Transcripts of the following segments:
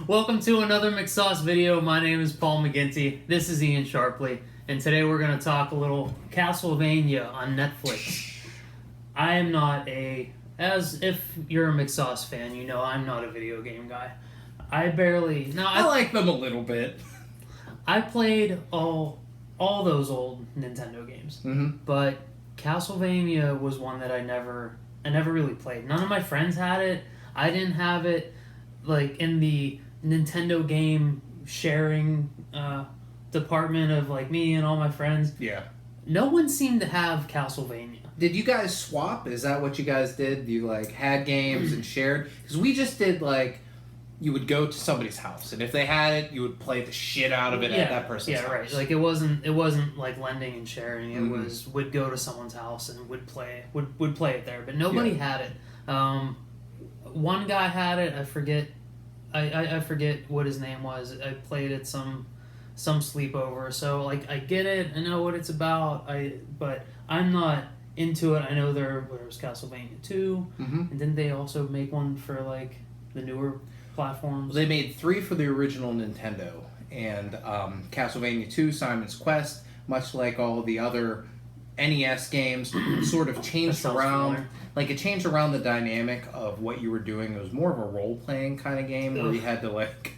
Welcome to another McSoss video. My name is Paul McGinty. This is Ian Sharpley, and today we're going to talk a little Castlevania on Netflix. I am not as if you're a McSoss fan, you know I'm not a video game guy. I like them a little bit. I played all those old Nintendo games, but Castlevania was one that I never really played. None of my friends had it. I didn't have it, like, in the Nintendo game sharing department of, like, me and all my friends. Yeah. No one seemed to have Castlevania. Did you guys swap? Is that what you guys did? You, like, had games and shared? Because we just did, like, you would go to somebody's house, and if they had it, you would play the shit out of it at that person's house. Yeah, right. Like, it wasn't like lending and sharing. It was, would go to someone's house and would play it there. But nobody had it. One guy had it. I forget what his name was. I played it some sleepover. So, like, I get it. I know what it's about. But I'm not into it. I know there was Castlevania 2. And didn't they also make one for, like, the newer platforms? They made 3 for the original Nintendo, and Castlevania 2, Simon's Quest, much like all the other NES games, sort of changed around. Familiar. Like, it changed around the dynamic of what you were doing. It was more of a role-playing kind of game where you had to, like,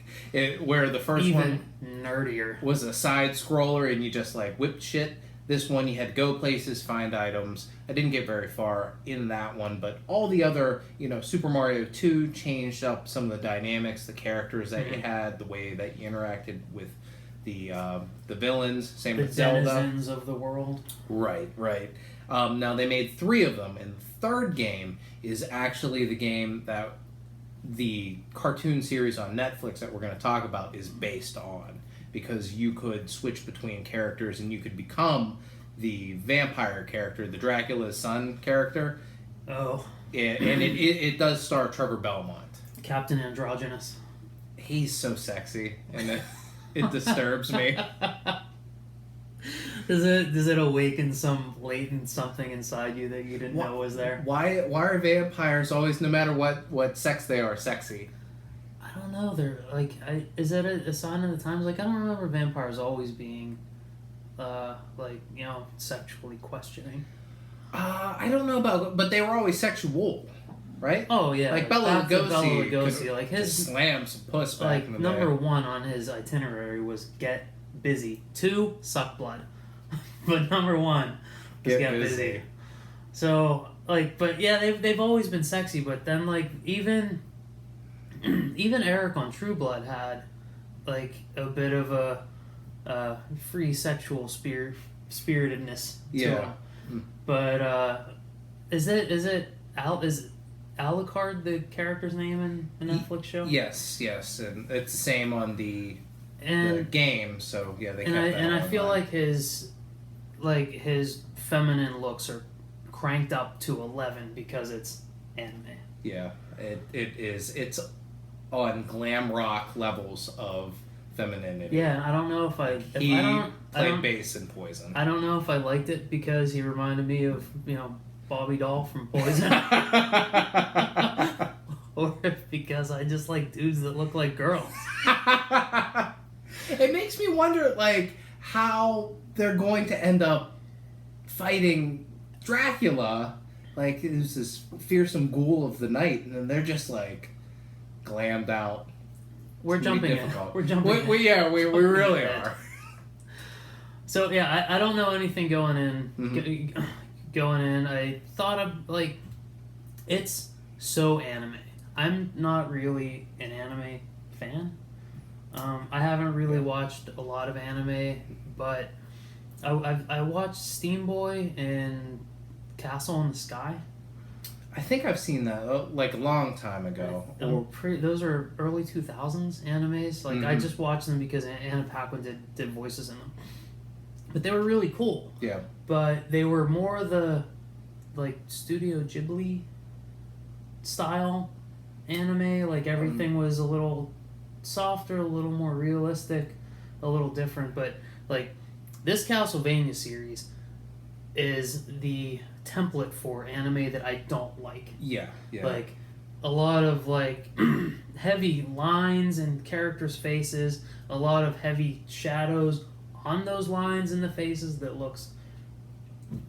where the first Even one nerdier was a side-scroller and you just, like, whipped shit. This one, you had to go places, find items. I didn't get very far in that one, but all the other, Super Mario 2 changed up some of the dynamics, the characters that you had, the way that you interacted with the villains. Same with Zelda. The denizens of the world. Right. Now, they made 3 of them, and the third game is actually the game that the cartoon series on Netflix that we're going to talk about is based on. Because you could switch between characters and you could become the vampire character, the Dracula's son character. Oh. And it does star Trevor Belmont. Captain Androgynous. He's so sexy, and it disturbs me. Does it awaken some latent something inside you that you didn't know was there? Why are vampires always, no matter what sex they are, sexy? I don't know. They're like, is that a sign of the times? Like, I don't remember vampires always being, sexually questioning. I don't know about, but they were always sexual, right? Oh yeah, like Bela Lugosi, like his slam some puss back in the day. Number 1 on his itinerary was get busy. 2, suck blood, but number 1 was get busy. So, like, but yeah, they've always been sexy. But then, like, even Eric on True Blood had, like, a bit of a free sexual spiritedness to him. But is Alucard the character's name in the Netflix show? Yes, and it's the same on the game. So yeah, they kept that. And I feel like his feminine looks are cranked up to 11 because it's anime. Yeah, it is. It's on glam rock levels of femininity. Yeah, I don't know if he played bass in Poison. I don't know if I liked it because he reminded me of, Bobby Doll from Poison. Or because I just like dudes that look like girls. It makes me wonder, like, how they're going to end up fighting Dracula. Like, it was this fearsome ghoul of the night, and then they're just, like, glammed out. We're jumping in. We're jumping we really are. So, yeah, I don't know anything going in. Going in, I thought of, like, it's so anime. I'm not really an anime fan. I haven't really watched a lot of anime, but I watched Steam Boy and Castle in the Sky. I think I've seen that, like, a long time ago. Those are early 2000s animes. Like, I just watched them because Anna Paquin did voices in them. But they were really cool. Yeah. But they were more the, like, Studio Ghibli style anime. Like, everything was a little softer, a little more realistic, a little different. But, like, this Castlevania series is the template for anime that I don't like. Yeah. Like, a lot of like heavy lines and characters' faces, a lot of heavy shadows on those lines and the faces that looks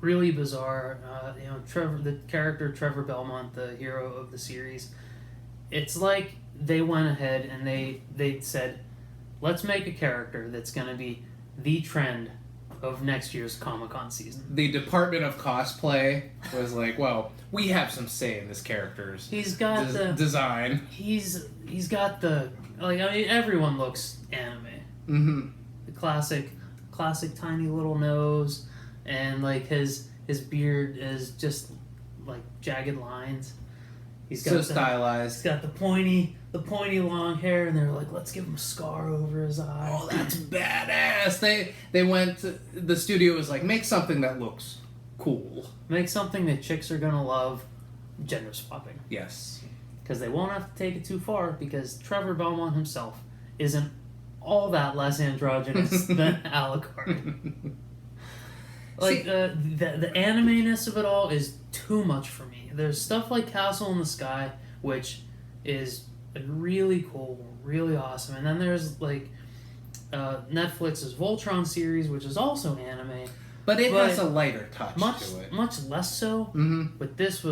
really bizarre. The character Trevor Belmont, the hero of the series, it's like they went ahead and they said, let's make a character that's going to be the trend of next year's Comic-Con season. The Department of Cosplay was like, well, we have some say in this character's design. He's got the, like, I mean, everyone looks anime. Mm-hmm. The classic tiny little nose, and like his beard is just like jagged lines. He's got stylized. He's got the pointy long hair, and they're like, let's give him a scar over his eye. Oh, that's badass. They went to, the studio was like, make something that looks cool. Make something that chicks are gonna love, gender swapping. Yes. Because they won't have to take it too far, because Trevor Belmont himself isn't all that less androgynous than Alucard. Like, the anime-ness of it all is too much for me. There's stuff like Castle in the Sky, which is really cool, really awesome. And then there's, like, Netflix's Voltron series, which is also anime. But it has a lighter touch to it. Much less so. Mm-hmm. But this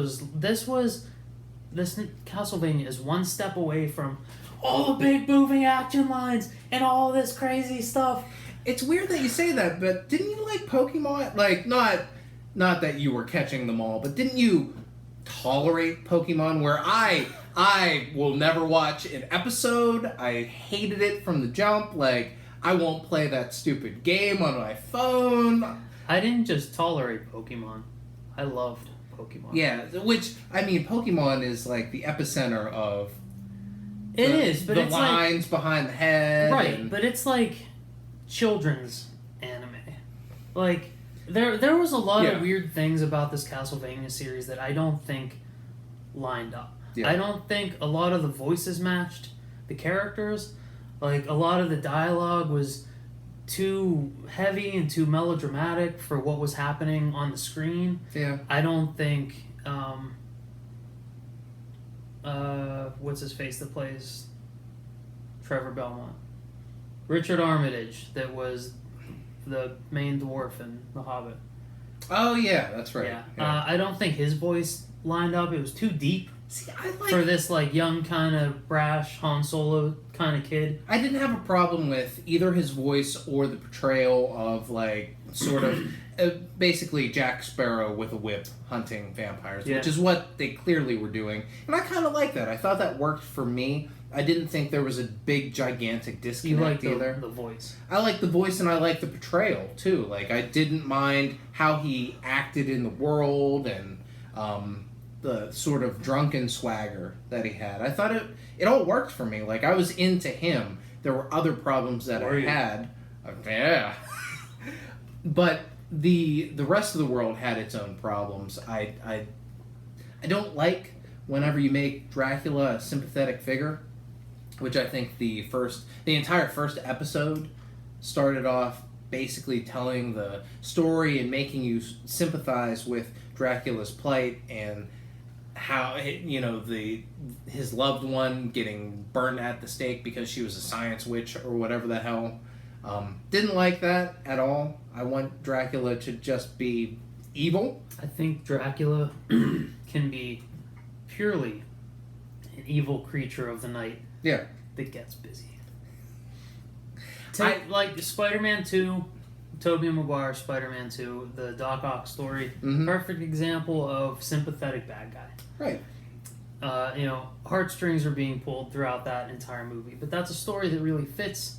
Castlevania is one step away from all the big moving action lines and all this crazy stuff. It's weird that you say that, but didn't you like Pokemon? Like, not that you were catching them all, but didn't you tolerate Pokemon? Where I will never watch an episode. I hated it from the jump. Like, I won't play that stupid game on my phone. I didn't just tolerate Pokemon. I loved Pokemon. Yeah, which, I mean, Pokemon is like the epicenter of it is, but the it's lines behind the head. Right, but it's like children's anime. Like, there was a lot of weird things about this Castlevania series that I don't think lined up. Yeah. I don't think a lot of the voices matched the characters. Like, a lot of the dialogue was too heavy and too melodramatic for what was happening on the screen. Yeah. I don't think what's his face that plays Trevor Belmont? Richard Armitage, that was the main dwarf in The Hobbit. Oh yeah, that's right. Yeah. I don't think his voice lined up. It was too deep. See, for this like young kind of brash Han Solo kind of kid. I didn't have a problem with either his voice or the portrayal of like sort of basically Jack Sparrow with a whip hunting vampires, which is what they clearly were doing, and I kind of like that. I thought that worked for me. I didn't think there was a big gigantic disconnect either. The voice. I like the voice and I like the portrayal too. Like, I didn't mind how he acted in the world and the sort of drunken swagger that he had. I thought it all worked for me. Like, I was into him. There were other problems that I had. Yeah. But the rest of the world had its own problems. I don't like whenever you make Dracula a sympathetic figure, which I think the entire first episode started off basically telling the story and making you sympathize with Dracula's plight and how his loved one getting burned at the stake because she was a science witch or whatever the hell. Didn't like that at all. I want Dracula to just be evil. I think Dracula can be purely an evil creature of the night. Yeah. That gets busy. Like Spider-Man 2, Tobey Maguire Spider-Man 2, the Doc Ock story, perfect example of sympathetic bad guy. Right. Heartstrings are being pulled throughout that entire movie, but that's a story that really fits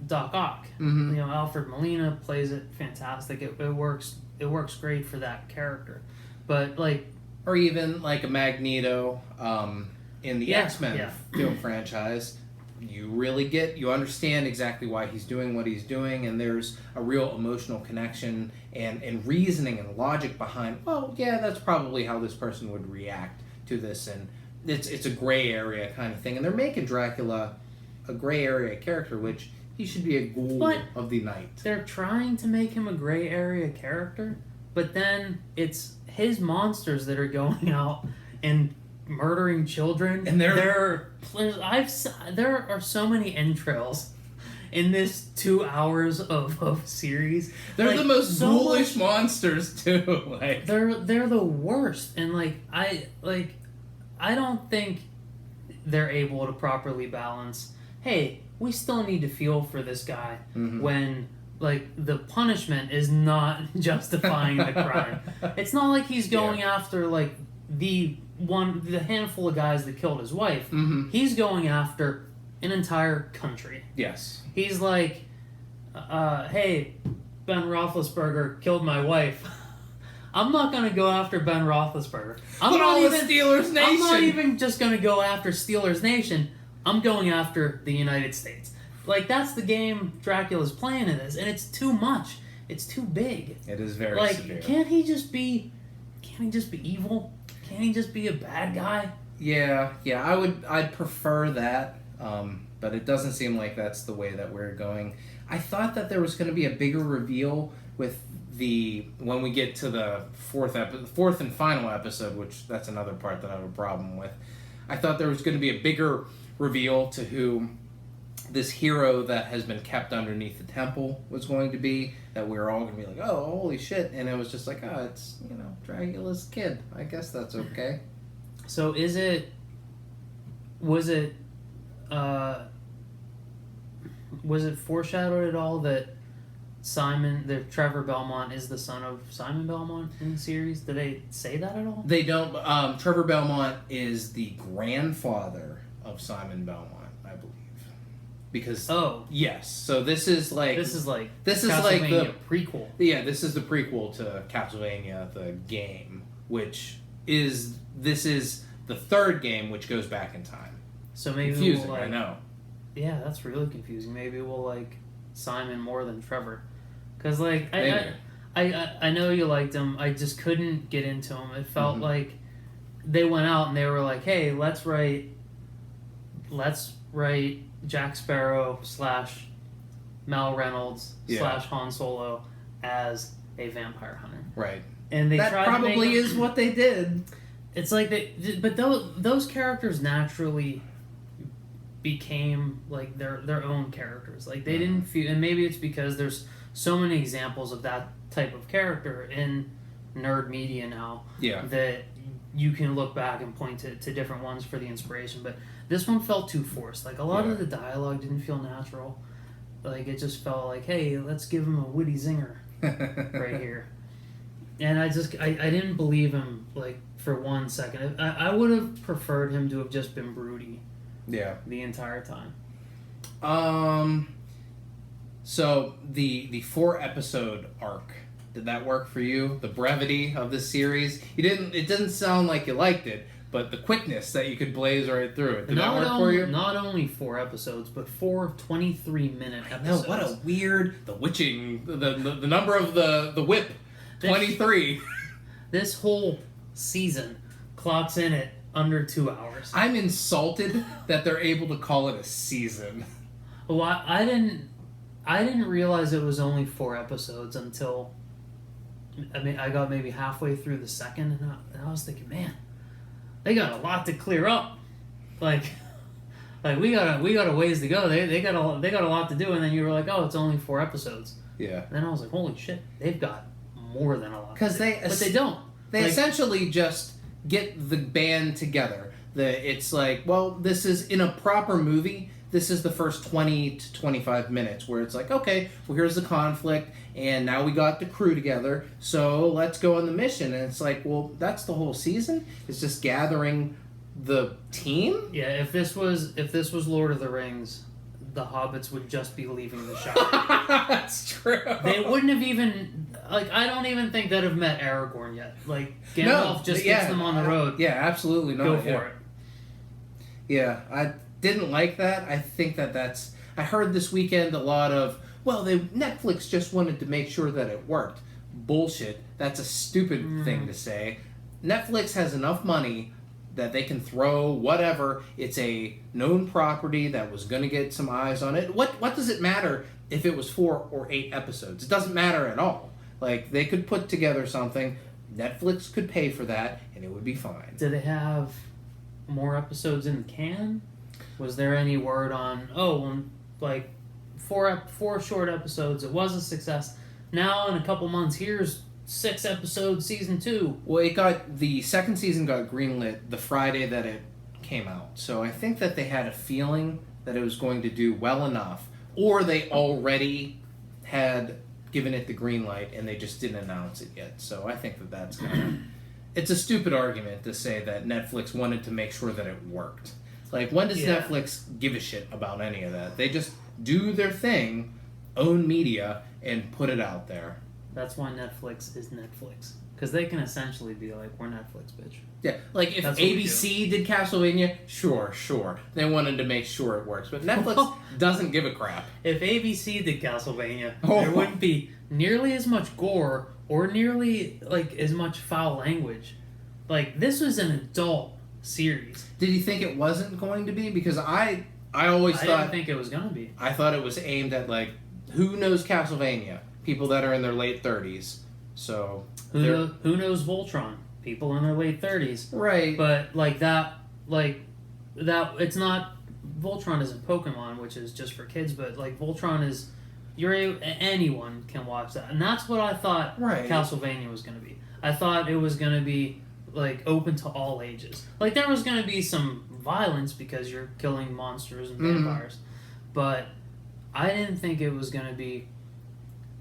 Doc Ock. Mm-hmm. Alfred Molina plays it fantastic. It works great for that character. But or even like a Magneto in the X-Men film franchise, you understand exactly why he's doing what he's doing, and there's a real emotional connection and reasoning and logic behind, well, yeah, that's probably how this person would react to this, and it's a gray area kind of thing. And they're making Dracula a gray area character, which he should be a ghoul of the night. They're trying to make him a gray area character, but then it's his monsters that are going out and murdering children. And there are so many entrails in this 2 hours of series. They're the most ghoulish monsters too. Like they're the worst, and I don't think they're able to properly balance. Hey, we still need to feel for this guy when the punishment is not justifying the crime. It's not like he's going after the handful of guys that killed his wife. He's going after an entire country. Yes. He's like, hey, Ben Roethlisberger killed my wife. I'm not going to go after Ben Roethlisberger. Steelers Nation. I'm not even just going to go after Steelers Nation. I'm going after the United States. That's the game Dracula's playing in this, and it's too much. It's too big. It is very severe. Can't he just be evil? Can't he just be a bad guy? Yeah, I'd prefer that. But it doesn't seem like that's the way that we're going. I thought that there was going to be a bigger reveal with when we get to the fourth and final episode, which that's another part that I have a problem with. I thought there was going to be a bigger reveal to who this hero that has been kept underneath the temple was going to be, that we were all going to be like, oh, holy shit. And it was just like, oh, it's, Dracula's kid. I guess that's okay. So was it foreshadowed at all that Trevor Belmont is the son of Simon Belmont in the series? Did they say that at all? They don't. Trevor Belmont is the grandfather of Simon Belmont, I believe. Because yes, so this is like the prequel. Yeah, this is the prequel to Castlevania, the game, which is the third game, which goes back in time. So maybe confusing, I know. Yeah, that's really confusing. Maybe we'll like Simon more than Trevor, because I know you liked him. I just couldn't get into him. It felt like they went out and they were like, "Hey, let's write Jack Sparrow / Mal Reynolds / Han Solo as a vampire hunter." Right. And that probably is what they did. It's like but those characters naturally became like their own characters. Like they didn't feel, and maybe it's because there's so many examples of that type of character in nerd media now. Yeah. That you can look back and point to different ones for the inspiration, but this one felt too forced. Like a lot of the dialogue didn't feel natural. Like it just felt like, hey, let's give him a witty zinger right here. And I didn't believe him like for 1 second. I would have preferred him to have just been broody. Yeah. The entire time. So the 4-episode arc, did that work for you? The brevity of this series? It didn't sound like you liked it, but the quickness that you could blaze right through it. Did that work for you? Not only 4 episodes, but 4 23-minute episodes. No, what a weird, the witching, the number of the whip, 23. This whole season clocks in at under 2 hours. I'm insulted that they're able to call it a season. Well, I didn't realize it was only 4 episodes until I got maybe halfway through the second, and I was thinking, man, they got a lot to clear up. Like we got a ways to go. They got a lot to do, and then you were like, oh, it's only 4 episodes. Yeah. And then I was like, holy shit, they've got more than a lot. But they don't. They essentially just get the band together. It's like, well, this is in a proper movie. This is the first 20 to 25 minutes where it's like, okay, well, here's the conflict, and now we got the crew together, so let's go on the mission. And it's like, well, that's the whole season? It's just gathering the team? Yeah, if this was Lord of the Rings, the hobbits would just be leaving the Shire. That's true. They wouldn't have even... Like, I don't even think they'd have met Aragorn yet. Like, Gandalf just gets them on the road. Yeah, absolutely not. Go for it. Yeah, I didn't like that. I think that's... I heard this weekend a lot of, well, Netflix just wanted to make sure that it worked. Bullshit. That's a stupid thing to say. Netflix has enough money that they can throw whatever. It's a known property that was going to get some eyes on it. What does it matter if it was 4 or 8 episodes? It doesn't matter at all. Like, they could put together something. Netflix could pay for that, and it would be fine. Do they have more episodes in the can? Was there any word on, like, four short episodes, it was a success. Now, in a couple months, here's 6 episodes, season 2. Well, the second season got greenlit the Friday that it came out. So I think that they had a feeling that it was going to do well enough, or they already had given it the green light and they just didn't announce it yet. So I think that that's kind of... It's a stupid argument to say that Netflix wanted to make sure that it worked. Like, when does Netflix give a shit about any of that? They just do their thing, own media, and put it out there. That's why Netflix is Netflix. Because they can essentially be like, we're Netflix, bitch. Yeah, like if ABC did Castlevania, sure. They wanted to make sure it works. But Netflix doesn't give a crap. If ABC did Castlevania, there wouldn't be nearly as much gore or nearly like as much foul language. Like, this was an adult series. Did you think it wasn't going to be? Because I always thought... I didn't think it was going to be. I thought it was aimed at, like, who knows Castlevania? People that are in their late 30s. So... Who knows Voltron? People in their late 30s. Right. But, it's not... Voltron isn't Pokemon, which is just for kids, but, like, Voltron is... anyone can watch that. And that's what I thought Castlevania was going to be. I thought it was going to be, like, open to all ages. Like, there was going to be some violence because you're killing monsters and vampires. But I didn't think it was going to be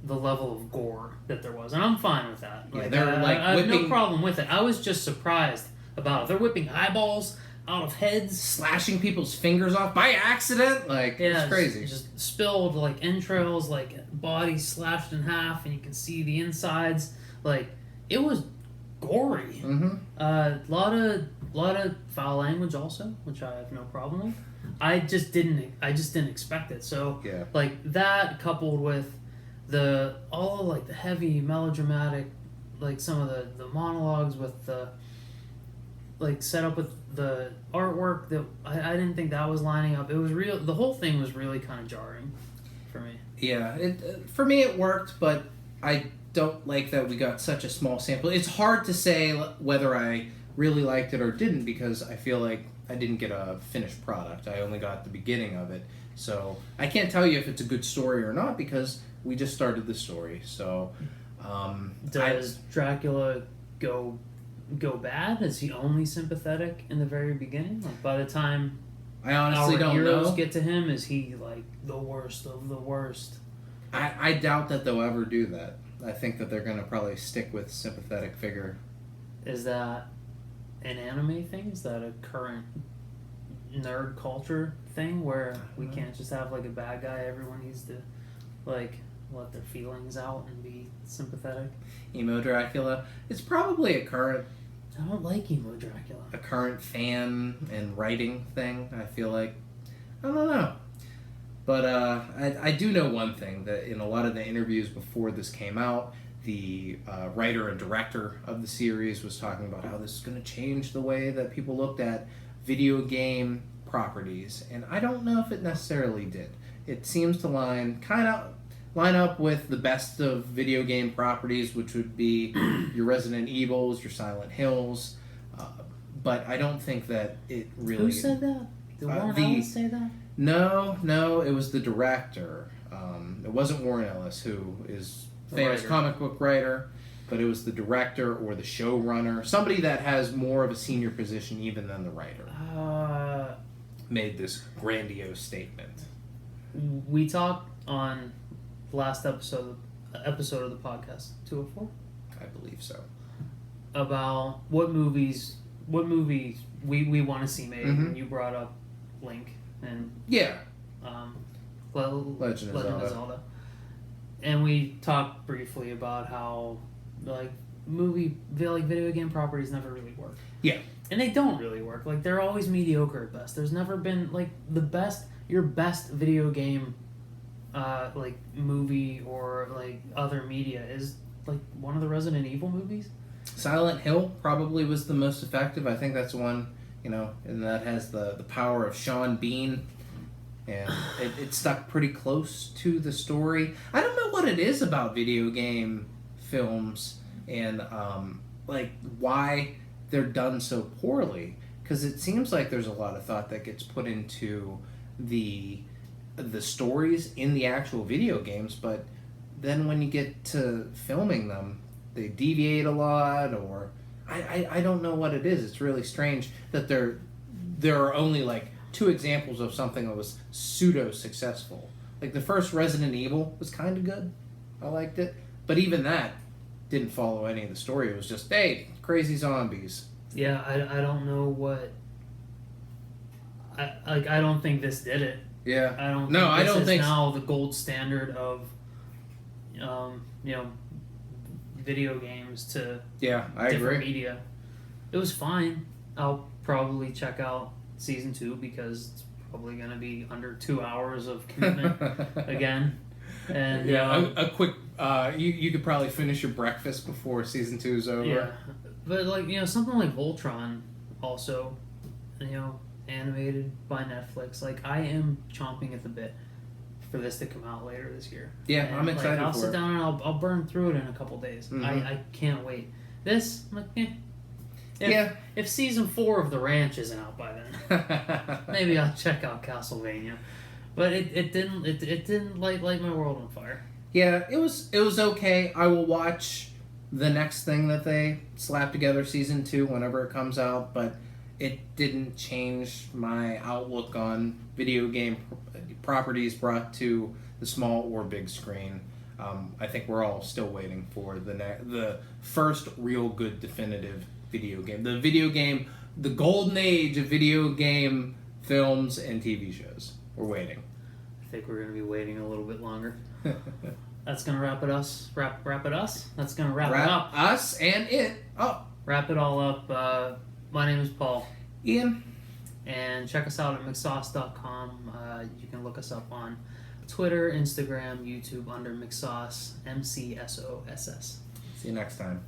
the level of gore that there was. And I'm fine with that. Like, I have no problem with it. I was just surprised about it. They're whipping eyeballs out of heads. Slashing people's fingers off by accident. Like, it's crazy. Just spilled, like, entrails, like, bodies slashed in half, and you can see the insides. Like, it was gory. A lot of foul language also, which I have no problem with. I just didn't expect it. So like that, coupled with the heavy melodramatic, like some of the monologues with the like set up with the artwork, that I didn't think that was lining up. It was real. The whole thing was really kind of jarring for me. Yeah, for me it worked, but I don't like that we got such a small sample. It's hard to say whether I really liked it or didn't, because I feel like I didn't get a finished product. I only got the beginning of it. So I can't tell you if it's a good story or not, because we just started the story. So does Dracula go bad? Is he only sympathetic in the very beginning? Like, by the time I honestly don't heroes know. Get to him, is he like the worst of the worst? I doubt that they'll ever do that. I think that they're going to probably stick with sympathetic figure. Is that an anime thing? Is that a current nerd culture thing where we can't just have like a bad guy? Everyone needs to like let their feelings out and be sympathetic. Emo Dracula. It's probably a current... I don't like emo Dracula. A current fan and writing thing, I feel like. I don't know. But I do know one thing, that in a lot of the interviews before this came out, the writer and director of the series was talking about how this is going to change the way that people looked at video game properties. And I don't know if it necessarily did. It seems to line up with the best of video game properties, which would be your Resident Evils, your Silent Hills. But I don't think that it really... Who said that? Did Warren Ellis say that? No, it was the director. It wasn't Warren Ellis, who is a famous comic book writer, but it was the director or the showrunner, somebody that has more of a senior position even than the writer, made this grandiose statement. We talked on the last episode of the podcast, 204? I believe so. About what movies we want to see made, and you brought up Link and Legend of Zelda. And we talked briefly about how video game properties never really work. Yeah. And they don't really work. Like, they're always mediocre at best. There's never been like your best video game movie or like other media is like one of the Resident Evil movies. Silent Hill probably was the most effective. I think that's one, and that has the power of Sean Bean, and it stuck pretty close to the story. I don't know what it is about video game films and why they're done so poorly, because it seems like there's a lot of thought that gets put into the stories in the actual video games, but then when you get to filming them, they deviate a lot, or I don't know what it is. It's really strange that there are only like 2 examples of something that was pseudo successful. Like the first Resident Evil was kind of good. I liked it, but even that didn't follow any of the story. It was just, hey, crazy zombies. Yeah, I don't know what. I don't think this did it. Yeah. I don't. No, I don't think. This is now the gold standard of, video games to. Yeah, I different agree. media. It was fine. I'll probably check out season 2 because it's probably going to be under 2 hours of commitment again. And a quick. You could probably finish your breakfast before season 2 is over. Yeah, but something like Voltron, also, animated by Netflix. Like I am chomping at the bit for this to come out later this year. Yeah, and, I'm excited I'll for sit it. down and I'll burn through it in a couple days. Mm-hmm. I can't wait. This, I'm like, yeah. If season 4 of The Ranch isn't out by then, maybe I'll check out Castlevania. But it didn't light my world on fire. Yeah, it was okay. I will watch the next thing that they slap together, season 2, whenever it comes out, but it didn't change my outlook on video game properties brought to the small or big screen. I think we're all still waiting for the first real good definitive video game. The golden age of video game films and TV shows. We're waiting. I think we're going to be waiting a little bit longer. That's going to wrap it us. That's going to wrap it up. Us and it up. Wrap it all up. My name is Paul. Ian. And check us out at McSoss.com. You can look us up on Twitter, Instagram, YouTube under McSoss, McSoss. See you next time.